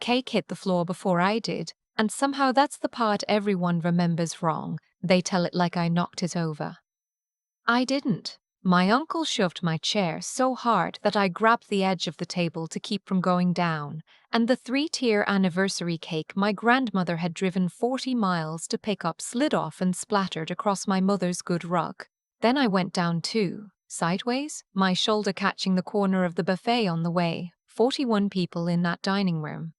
Cake hit the floor before I did, and somehow that's the part everyone remembers wrong. They tell it like I knocked it over. I didn't. My uncle shoved my chair so hard that I grabbed the edge of the table to keep from going down, and the 3-tier anniversary cake my grandmother had driven 40 miles to pick up slid off and splattered across my mother's good rug. Then I went down too, sideways, my shoulder catching the corner of the buffet on the way. 41 people in that dining room.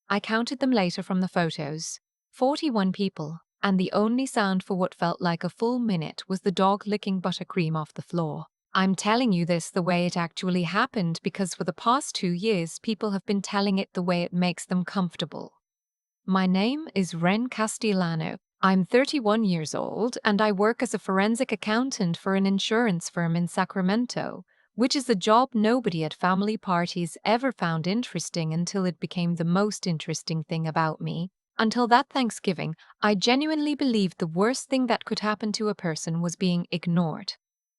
I counted them later from the photos. 41 people, and the only sound for what felt like a full minute was the dog licking buttercream off the floor. I'm telling you this the way it actually happened because for the past 2 years people have been telling it the way it makes them comfortable. My name is Ren Castellano. I'm 31 years old and I work as a forensic accountant for an insurance firm in Sacramento, which is a job nobody at family parties ever found interesting until it became the most interesting thing about me. Until that Thanksgiving, I genuinely believed the worst thing that could happen to a person was being ignored.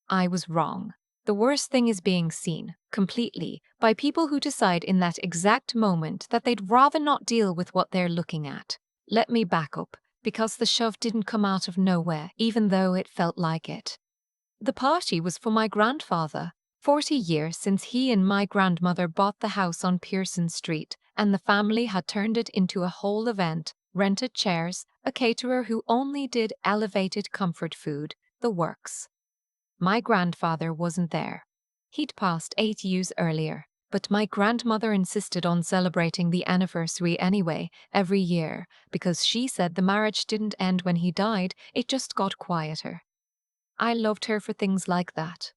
I was wrong. The worst thing is being seen, completely, by people who decide in that exact moment that they'd rather not deal with what they're looking at. Let me back up, because the shove didn't come out of nowhere, even though it felt like it. The party was for my grandfather. 40 years since he and my grandmother bought the house on Pearson Street, and the family had turned it into a whole event, rented chairs, a caterer who only did elevated comfort food, the works. My grandfather wasn't there. He'd passed 8 years earlier, but my grandmother insisted on celebrating the anniversary anyway, every year, because she said the marriage didn't end when he died, it just got quieter. I loved her for things like that.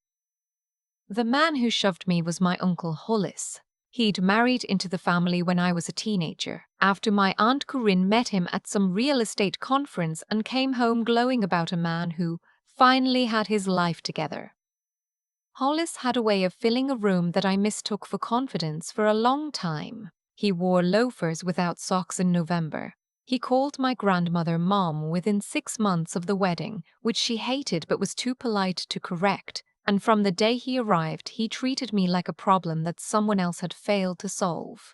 The man who shoved me was my uncle Hollis. He'd married into the family when I was a teenager, after my Aunt Corinne met him at some real estate conference and came home glowing about a man who finally had his life together. Hollis had a way of filling a room that I mistook for confidence for a long time. He wore loafers without socks in November. He called my grandmother Mom within 6 months of the wedding, which she hated but was too polite to correct. And from the day he arrived, he treated me like a problem that someone else had failed to solve.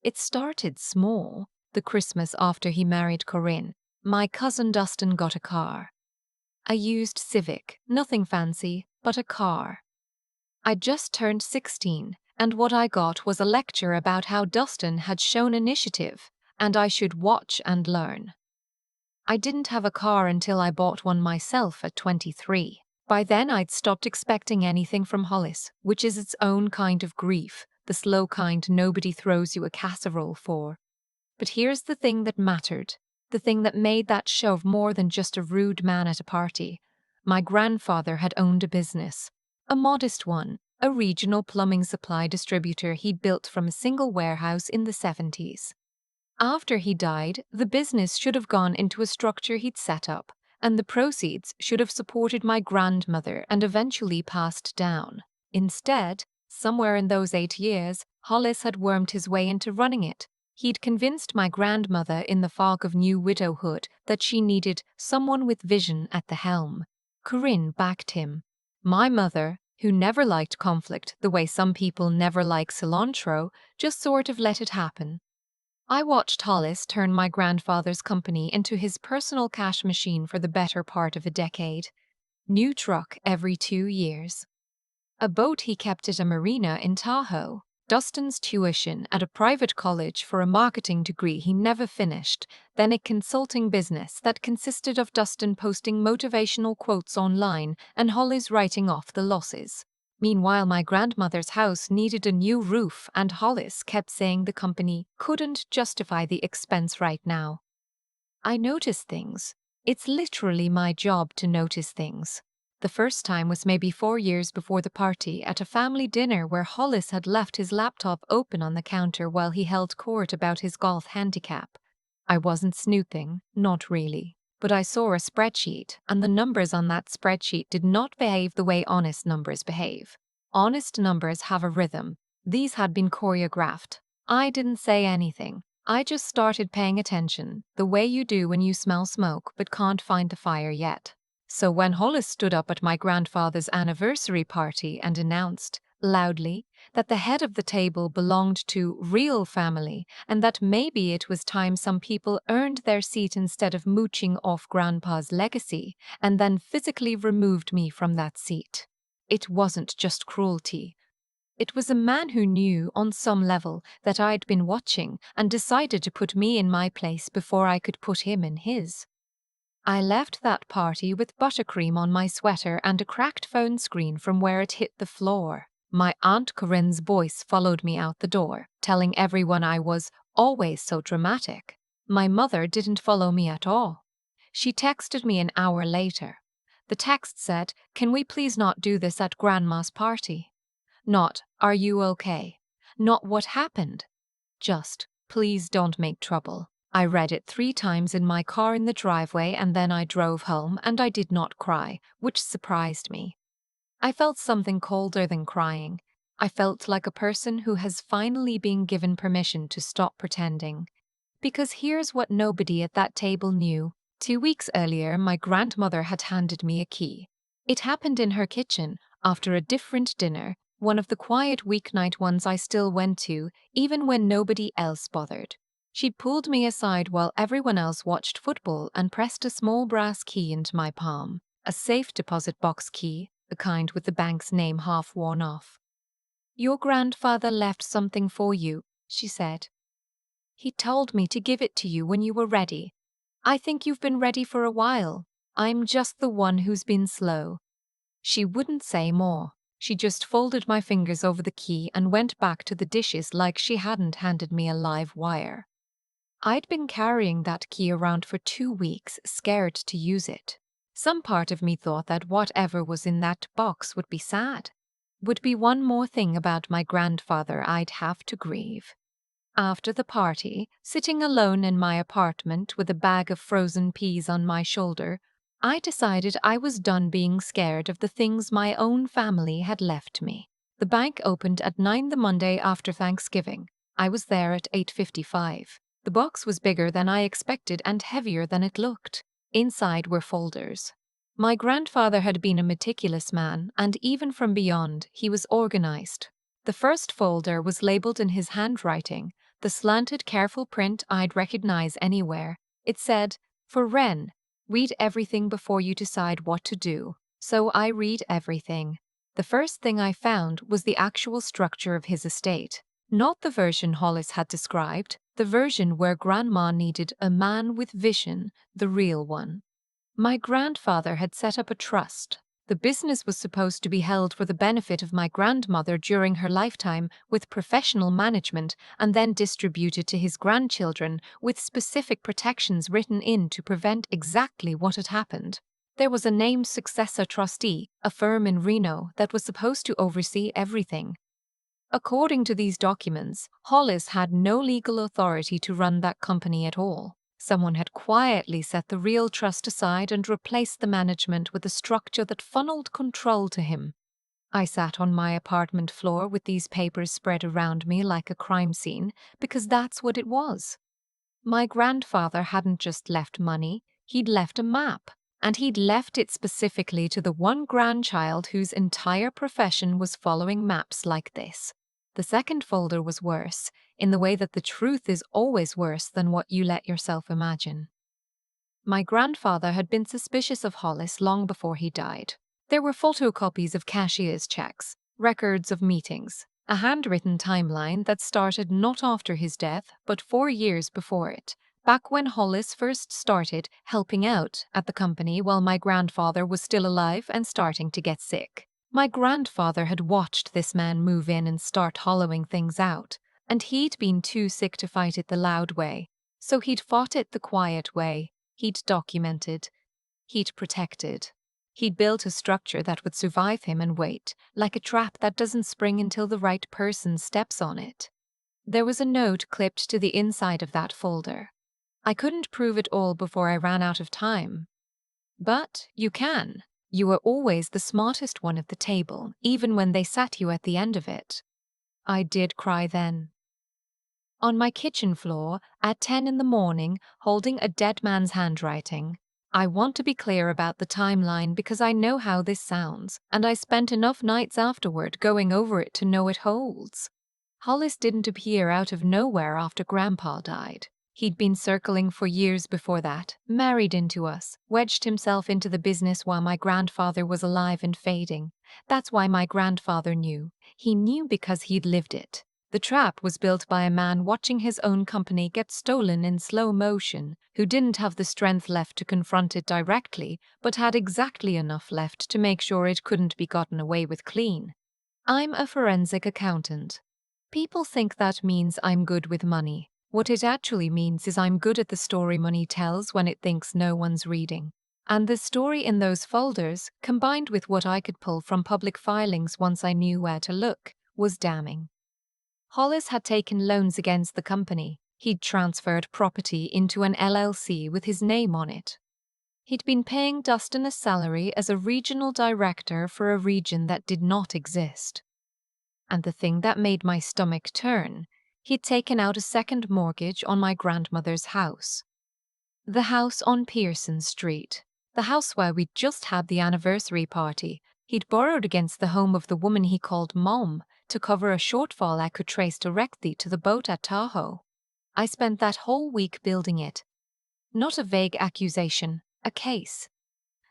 It started small. The Christmas after he married Corinne, my cousin Dustin got a car. A used Civic, nothing fancy, but a car. I'd just turned 16, and what I got was a lecture about how Dustin had shown initiative, and I should watch and learn. I didn't have a car until I bought one myself at 23. By then I'd stopped expecting anything from Hollis, which is its own kind of grief, the slow kind nobody throws you a casserole for. But here's the thing that mattered, the thing that made that shove more than just a rude man at a party. My grandfather had owned a business, a modest one, a regional plumbing supply distributor he'd built from a single warehouse in the 70s. After he died, the business should have gone into a structure he'd set up, and the proceeds should have supported my grandmother and eventually passed down. Instead, somewhere in those 8 years, Hollis had wormed his way into running it. He'd convinced my grandmother in the fog of new widowhood that she needed someone with vision at the helm. Corinne backed him. My mother, who never liked conflict the way some people never like cilantro, just sort of let it happen. I watched Hollis turn my grandfather's company into his personal cash machine for the better part of a decade. New truck every 2 years. A boat he kept at a marina in Tahoe. Dustin's tuition at a private college for a marketing degree he never finished, then a consulting business that consisted of Dustin posting motivational quotes online and Hollis writing off the losses. Meanwhile, my grandmother's house needed a new roof and Hollis kept saying the company couldn't justify the expense right now. I noticed things. It's literally my job to notice things. The first time was maybe 4 years before the party at a family dinner where Hollis had left his laptop open on the counter while he held court about his golf handicap. I wasn't snooping, not really. But I saw a spreadsheet, and the numbers on that spreadsheet did not behave the way honest numbers behave. Honest numbers have a rhythm. These had been choreographed. I didn't say anything. I just started paying attention, the way you do when you smell smoke but can't find the fire yet. So when Hollis stood up at my grandfather's anniversary party and announced, loudly, that the head of the table belonged to real family and that maybe it was time some people earned their seat instead of mooching off Grandpa's legacy, and then physically removed me from that seat. It wasn't just cruelty. It was a man who knew, on some level, that I'd been watching and decided to put me in my place before I could put him in his. I left that party with buttercream on my sweater and a cracked phone screen from where it hit the floor. My Aunt Corinne's voice followed me out the door, telling everyone I was always so dramatic. My mother didn't follow me at all. She texted me an hour later. The text said, "Can we please not do this at Grandma's party?" Not, "Are you okay?" Not, "What happened?" Just, "Please don't make trouble." I read it 3 times in my car in the driveway and then I drove home and I did not cry, which surprised me. I felt something colder than crying. I felt like a person who has finally been given permission to stop pretending. Because here's what nobody at that table knew. 2 weeks earlier, my grandmother had handed me a key. It happened in her kitchen, after a different dinner, one of the quiet weeknight ones I still went to, even when nobody else bothered. She pulled me aside while everyone else watched football and pressed a small brass key into my palm, a safe deposit box key, the kind with the bank's name half worn off. "Your grandfather left something for you," she said. "He told me to give it to you when you were ready. I think you've been ready for a while. I'm just the one who's been slow." She wouldn't say more. She just folded my fingers over the key and went back to the dishes like she hadn't handed me a live wire. I'd been carrying that key around for 2 weeks, scared to use it. Some part of me thought that whatever was in that box would be sad. Would be one more thing about my grandfather I'd have to grieve. After the party, sitting alone in my apartment with a bag of frozen peas on my shoulder, I decided I was done being scared of the things my own family had left me. The bank opened at 9 the Monday after Thanksgiving. I was there at 8:55. The box was bigger than I expected and heavier than it looked. Inside were folders. My grandfather had been a meticulous man, and even from beyond, he was organized. The first folder was labeled in his handwriting, the slanted, careful print I'd recognize anywhere. It said, "For Ren, read everything before you decide what to do." So I read everything. The first thing I found was the actual structure of his estate. Not the version Hollis had described, the version where Grandma needed a man with vision, the real one. My grandfather had set up a trust. The business was supposed to be held for the benefit of my grandmother during her lifetime with professional management and then distributed to his grandchildren with specific protections written in to prevent exactly what had happened. There was a named successor trustee, a firm in Reno, that was supposed to oversee everything. According to these documents, Hollis had no legal authority to run that company at all. Someone had quietly set the real trust aside and replaced the management with a structure that funneled control to him. I sat on my apartment floor with these papers spread around me like a crime scene, because that's what it was. My grandfather hadn't just left money, he'd left a map. And he'd left it specifically to the one grandchild whose entire profession was following maps like this. The second folder was worse, in the way that the truth is always worse than what you let yourself imagine. My grandfather had been suspicious of Hollis long before he died. There were photocopies of cashier's checks, records of meetings, a handwritten timeline that started not after his death but 4 years before it, back when Hollis first started helping out at the company while my grandfather was still alive and starting to get sick. My grandfather had watched this man move in and start hollowing things out, and he'd been too sick to fight it the loud way, so he'd fought it the quiet way. He'd documented. He'd protected. He'd built a structure that would survive him and wait, like a trap that doesn't spring until the right person steps on it. There was a note clipped to the inside of that folder. I couldn't prove it all before I ran out of time. But you can. You were always the smartest one at the table, even when they sat you at the end of it. I did cry then. On my kitchen floor, at 10 in the morning, holding a dead man's handwriting, I want to be clear about the timeline because I know how this sounds, and I spent enough nights afterward going over it to know it holds. Hollis didn't appear out of nowhere after Grandpa died. He'd been circling for years before that, married into us, wedged himself into the business while my grandfather was alive and fading. That's why my grandfather knew. He knew because he'd lived it. The trap was built by a man watching his own company get stolen in slow motion, who didn't have the strength left to confront it directly, but had exactly enough left to make sure it couldn't be gotten away with clean. I'm a forensic accountant. People think that means I'm good with money. What it actually means is I'm good at the story money tells when it thinks no one's reading. And the story in those folders, combined with what I could pull from public filings once I knew where to look, was damning. Hollis had taken loans against the company. He'd transferred property into an LLC with his name on it. He'd been paying Dustin a salary as a regional director for a region that did not exist. And the thing that made my stomach turn, he'd taken out a second mortgage on my grandmother's house. The house on Pearson Street. The house where we'd just had the anniversary party. He'd borrowed against the home of the woman he called Mom to cover a shortfall I could trace directly to the boat at Tahoe. I spent that whole week building it. Not a vague accusation, a case.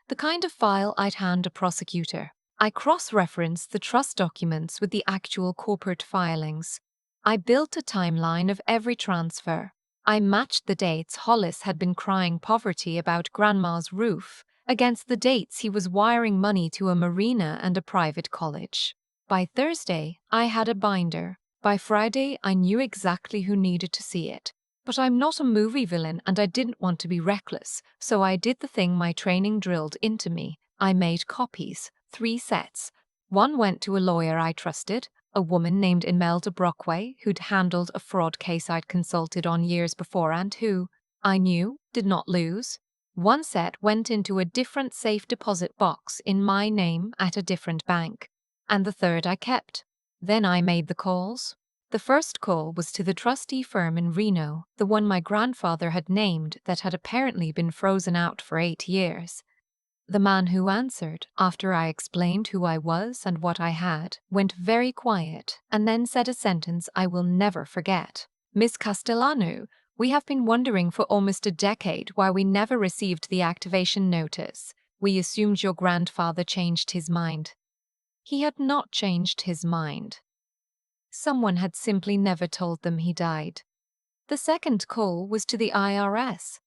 The kind of file I'd hand a prosecutor. I cross-referenced the trust documents with the actual corporate filings. I built a timeline of every transfer. I matched the dates Hollis had been crying poverty about Grandma's roof against the dates he was wiring money to a marina and a private college. By Thursday, I had a binder. By Friday, I knew exactly who needed to see it. But I'm not a movie villain and I didn't want to be reckless, so I did the thing my training drilled into me. I made copies, 3 sets. One went to a lawyer I trusted, a woman named Imelda Brockway, who'd handled a fraud case I'd consulted on years before and who, I knew, did not lose. One set went into a different safe deposit box in my name at a different bank. And the third I kept. Then I made the calls. The first call was to the trustee firm in Reno, the one my grandfather had named that had apparently been frozen out for 8 years. The man who answered, after I explained who I was and what I had, went very quiet and then said a sentence I will never forget. "Miss Castellano, we have been wondering for almost a decade why we never received the activation notice. We assumed your grandfather changed his mind." He had not changed his mind. Someone had simply never told them he died. The second call was to the IRS.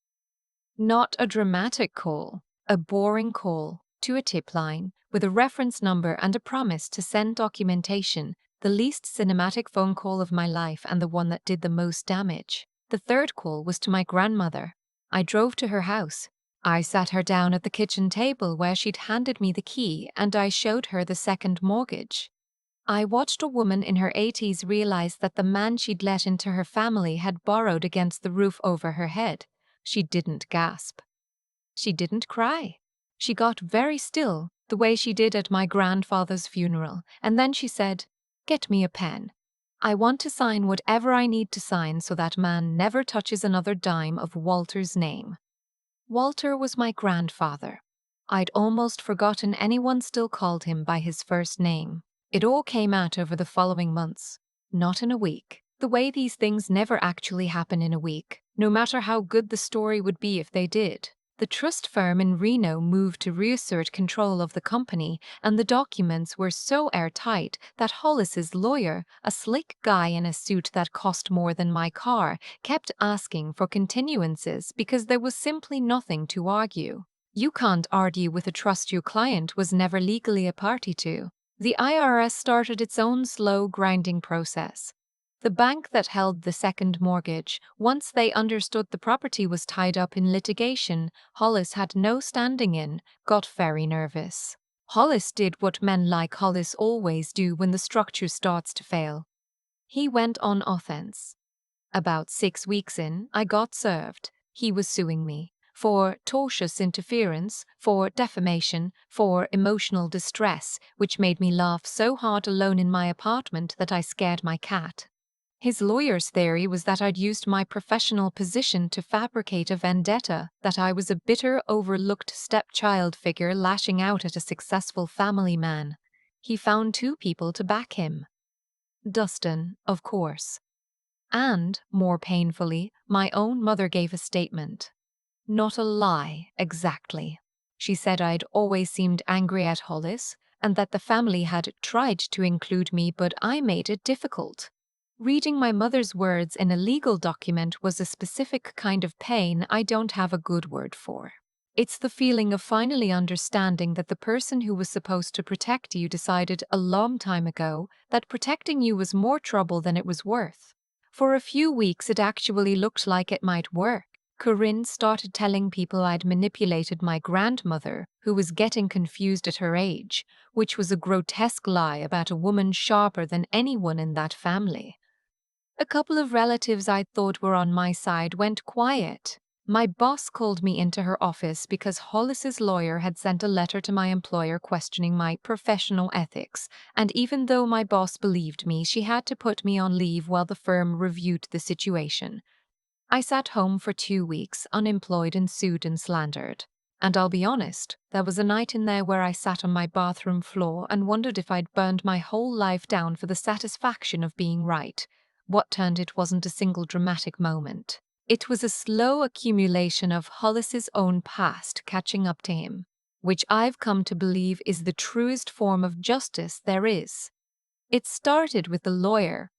Not a dramatic call, a boring call to a tip line with a reference number and a promise to send documentation, the least cinematic phone call of my life and the one that did the most damage. The third call was to my grandmother. I drove to her house. I sat her down at the kitchen table where she'd handed me the key and I showed her the second mortgage. I watched a woman in her 80s realize that the man she'd let into her family had borrowed against the roof over her head. She didn't gasp. She didn't cry. She got very still, the way she did at my grandfather's funeral, and then she said, "Get me a pen. I want to sign whatever I need to sign so that man never touches another dime of Walter's name." Walter was my grandfather. I'd almost forgotten anyone still called him by his first name. It all came out over the following months, not in a week. The way these things never actually happen in a week, no matter how good the story would be if they did. The trust firm in Reno moved to reassert control of the company, and the documents were so airtight that Hollis's lawyer, a slick guy in a suit that cost more than my car, kept asking for continuances because there was simply nothing to argue. You can't argue with a trust your client was never legally a party to. The IRS started its own slow grinding process. The bank that held the second mortgage, once they understood the property was tied up in litigation Hollis had no standing in, got very nervous. Hollis did what men like Hollis always do when the structure starts to fail. He went on offense. About 6 weeks in, I got served. He was suing me for tortious interference, for defamation, for emotional distress, which made me laugh so hard alone in my apartment that I scared my cat. His lawyer's theory was that I'd used my professional position to fabricate a vendetta, that I was a bitter, overlooked stepchild figure lashing out at a successful family man. He found two people to back him. Dustin, of course. And, more painfully, my own mother gave a statement. Not a lie, exactly. She said I'd always seemed angry at Hollis, and that the family had tried to include me, but I made it difficult. Reading my mother's words in a legal document was a specific kind of pain I don't have a good word for. It's the feeling of finally understanding that the person who was supposed to protect you decided a long time ago that protecting you was more trouble than it was worth. For a few weeks it actually looked like it might work. Corinne started telling people I'd manipulated my grandmother, who was getting confused at her age, which was a grotesque lie about a woman sharper than anyone in that family. A couple of relatives I thought were on my side went quiet. My boss called me into her office because Hollis's lawyer had sent a letter to my employer questioning my professional ethics, and even though my boss believed me, she had to put me on leave while the firm reviewed the situation. I sat home for 2 weeks, unemployed and sued and slandered. And I'll be honest, there was a night in there where I sat on my bathroom floor and wondered if I'd burned my whole life down for the satisfaction of being right. What turned it wasn't a single dramatic moment. It was a slow accumulation of Hollis's own past catching up to him, which I've come to believe is the truest form of justice there is. It started with the lawyer.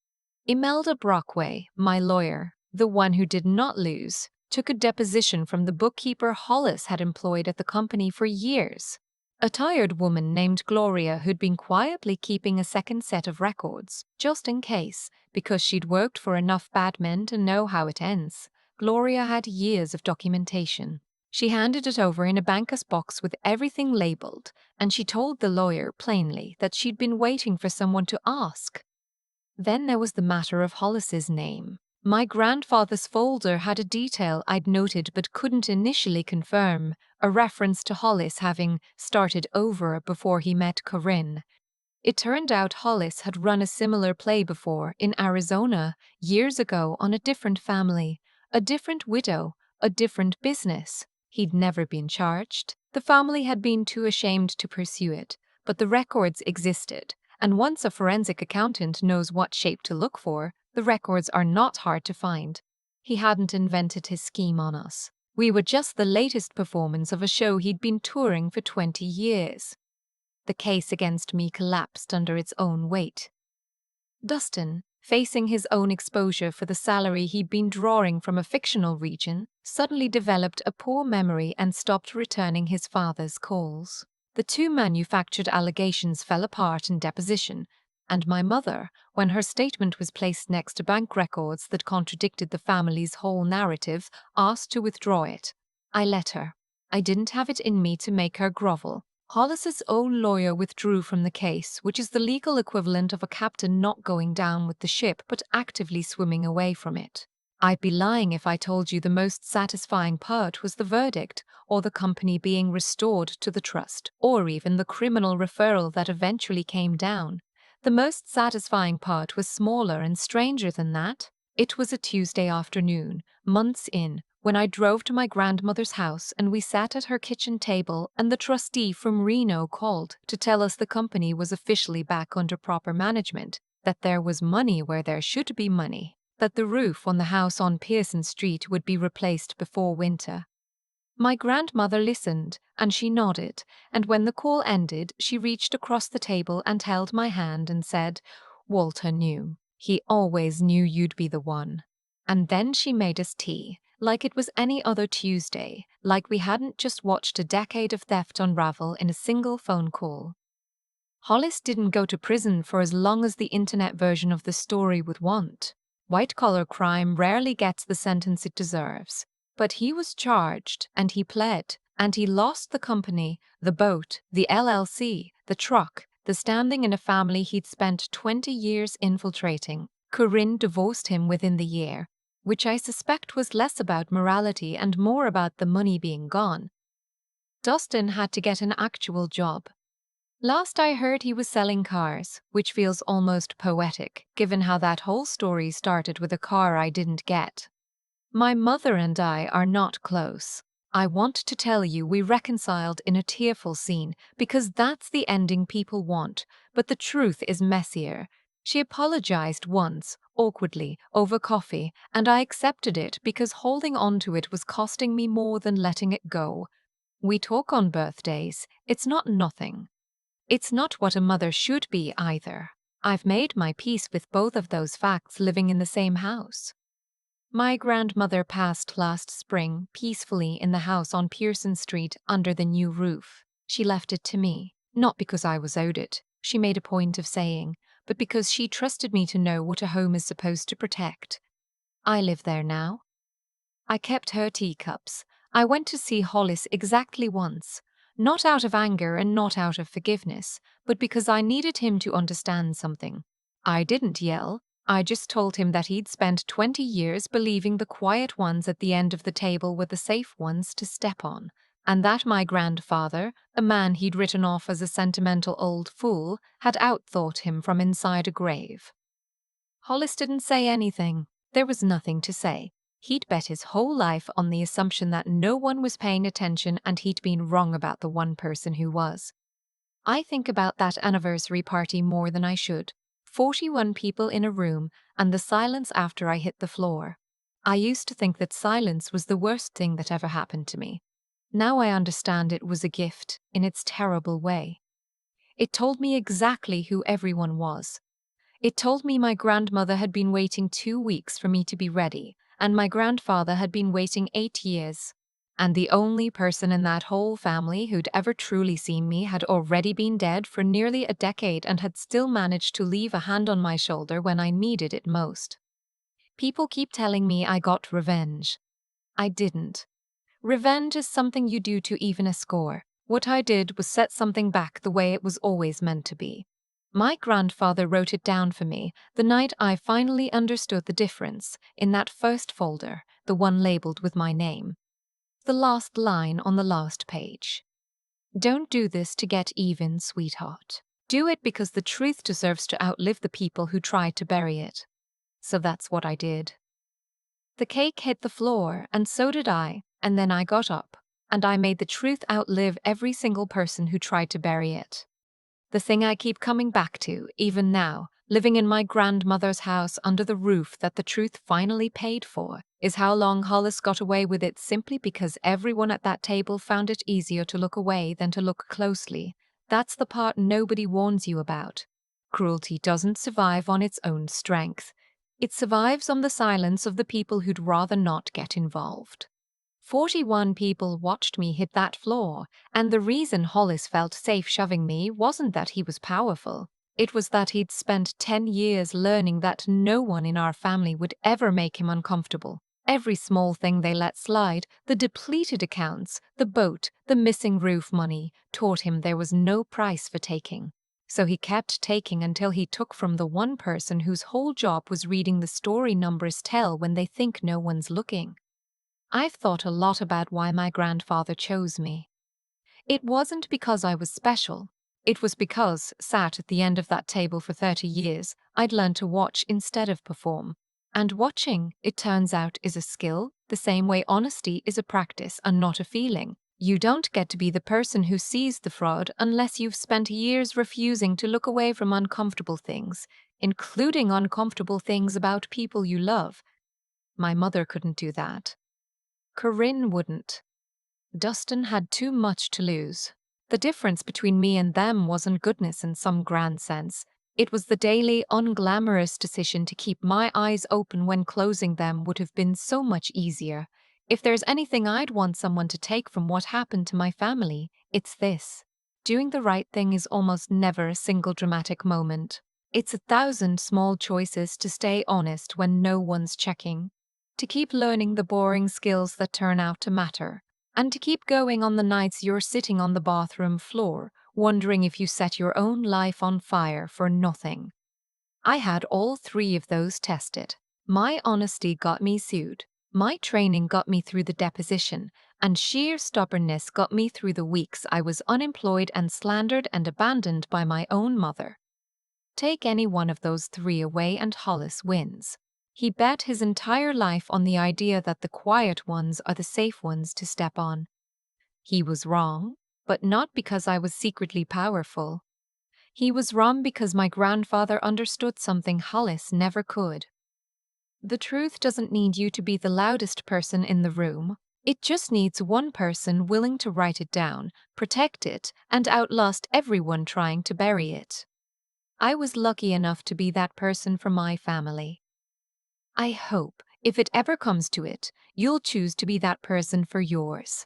Imelda Brockway, my lawyer, the one who did not lose, took a deposition from the bookkeeper Hollis had employed at the company for years. A tired woman named Gloria who'd been quietly keeping a second set of records, just in case, because she'd worked for enough bad men to know how it ends. Gloria had years of documentation. She handed it over in a banker's box with everything labeled, and she told the lawyer plainly that she'd been waiting for someone to ask. Then there was the matter of Hollis's name. My grandfather's folder had a detail I'd noted but couldn't initially confirm, a reference to Hollis having started over before he met Corinne. It turned out Hollis had run a similar play before in Arizona, years ago, on a different family, a different widow, a different business. He'd never been charged. The family had been too ashamed to pursue it, but the records existed. And once a forensic accountant knows what shape to look for, the records are not hard to find. He hadn't invented his scheme on us. We were just the latest performance of a show he'd been touring for 20 years. The case against me collapsed under its own weight. Dustin, facing his own exposure for the salary he'd been drawing from a fictional region, suddenly developed a poor memory and stopped returning his father's calls. The two manufactured allegations fell apart in deposition, and my mother, when her statement was placed next to bank records that contradicted the family's whole narrative, asked to withdraw it. I let her. I didn't have it in me to make her grovel. Hollis's own lawyer withdrew from the case, which is the legal equivalent of a captain not going down with the ship but actively swimming away from it. I'd be lying if I told you the most satisfying part was the verdict, or the company being restored to the trust, or even the criminal referral that eventually came down. The most satisfying part was smaller and stranger than that. It was a Tuesday afternoon, months in, when I drove to my grandmother's house and we sat at her kitchen table and the trustee from Reno called to tell us the company was officially back under proper management, that there was money where there should be money, that the roof on the house on Pearson Street would be replaced before winter. My grandmother listened, and she nodded, and when the call ended, she reached across the table and held my hand and said, "Walter knew. He always knew you'd be the one." And then she made us tea, like it was any other Tuesday, like we hadn't just watched a decade of theft unravel in a single phone call. Hollis didn't go to prison for as long as the internet version of the story would want. White-collar crime rarely gets the sentence it deserves. But he was charged, and he pled, and he lost the company, the boat, the LLC, the truck, the standing in a family he'd spent 20 years infiltrating. Corinne divorced him within the year, which I suspect was less about morality and more about the money being gone. Dustin had to get an actual job. Last I heard he was selling cars, which feels almost poetic, given how that whole story started with a car I didn't get. My mother and I are not close. I want to tell you we reconciled in a tearful scene because that's the ending people want, but the truth is messier. She apologized once, awkwardly, over coffee, and I accepted it because holding on to it was costing me more than letting it go. We talk on birthdays. It's not nothing. It's not what a mother should be either. I've made my peace with both of those facts living in the same house. My grandmother passed last spring peacefully in the house on Pearson Street under the new roof. She left it to me, not because I was owed it, she made a point of saying, but because she trusted me to know what a home is supposed to protect. I live there now. I kept her teacups. I went to see Hollis exactly once, not out of anger and not out of forgiveness, but because I needed him to understand something. I didn't yell. I just told him that he'd spent 20 years believing the quiet ones at the end of the table were the safe ones to step on, and that my grandfather, a man he'd written off as a sentimental old fool, had outthought him from inside a grave. Hollis didn't say anything. There was nothing to say. He'd bet his whole life on the assumption that no one was paying attention and he'd been wrong about the one person who was. I think about that anniversary party more than I should. 41 people in a room and the silence after I hit the floor. I used to think that silence was the worst thing that ever happened to me. Now I understand it was a gift in its terrible way. It told me exactly who everyone was. It told me my grandmother had been waiting 2 weeks for me to be ready, and my grandfather had been waiting 8 years. And the only person in that whole family who'd ever truly seen me had already been dead for nearly a decade and had still managed to leave a hand on my shoulder when I needed it most. People keep telling me I got revenge. I didn't. Revenge is something you do to even a score. What I did was set something back the way it was always meant to be. My grandfather wrote it down for me the night I finally understood the difference in that first folder, the one labeled with my name. The last line on the last page. Don't do this to get even, sweetheart. Do it because the truth deserves to outlive the people who tried to bury it. So that's what I did. The cake hit the floor, and so did I, and then I got up, and I made the truth outlive every single person who tried to bury it. The thing I keep coming back to, even now, living in my grandmother's house under the roof that the truth finally paid for, is how long Hollis got away with it simply because everyone at that table found it easier to look away than to look closely. That's the part nobody warns you about. Cruelty doesn't survive on its own strength. It survives on the silence of the people who'd rather not get involved. 41 people watched me hit that floor, and the reason Hollis felt safe shoving me wasn't that he was powerful. It was that he'd spent 10 years learning that no one in our family would ever make him uncomfortable. Every small thing they let slide, the depleted accounts, the boat, the missing roof money, taught him there was no price for taking. So he kept taking until he took from the one person whose whole job was reading the story numbers tell when they think no one's looking. I've thought a lot about why my grandfather chose me. It wasn't because I was special. It was because, sat at the end of that table for 30 years, I'd learned to watch instead of perform. And watching, it turns out, is a skill, the same way honesty is a practice and not a feeling. You don't get to be the person who sees the fraud unless you've spent years refusing to look away from uncomfortable things, including uncomfortable things about people you love. My mother couldn't do that. Corinne wouldn't. Dustin had too much to lose. The difference between me and them wasn't goodness in some grand sense. It was the daily, unglamorous decision to keep my eyes open when closing them would have been so much easier. If there's anything I'd want someone to take from what happened to my family, it's this. Doing the right thing is almost never a single dramatic moment. It's 1,000 small choices to stay honest when no one's checking, to keep learning the boring skills that turn out to matter, and to keep going on the nights you're sitting on the bathroom floor, wondering if you set your own life on fire for nothing. I had all three of those tested. My honesty got me sued. My training got me through the deposition, And sheer stubbornness got me through the weeks I was unemployed and slandered and abandoned by my own mother. Take any one of those three away and Hollis wins. He bet his entire life on the idea that the quiet ones are the safe ones to step on. He was wrong, but not because I was secretly powerful. He was wrong because my grandfather understood something Hollis never could. The truth doesn't need you to be the loudest person in the room. It just needs one person willing to write it down, protect it, and outlast everyone trying to bury it. I was lucky enough to be that person for my family. I hope, if it ever comes to it, you'll choose to be that person for yours.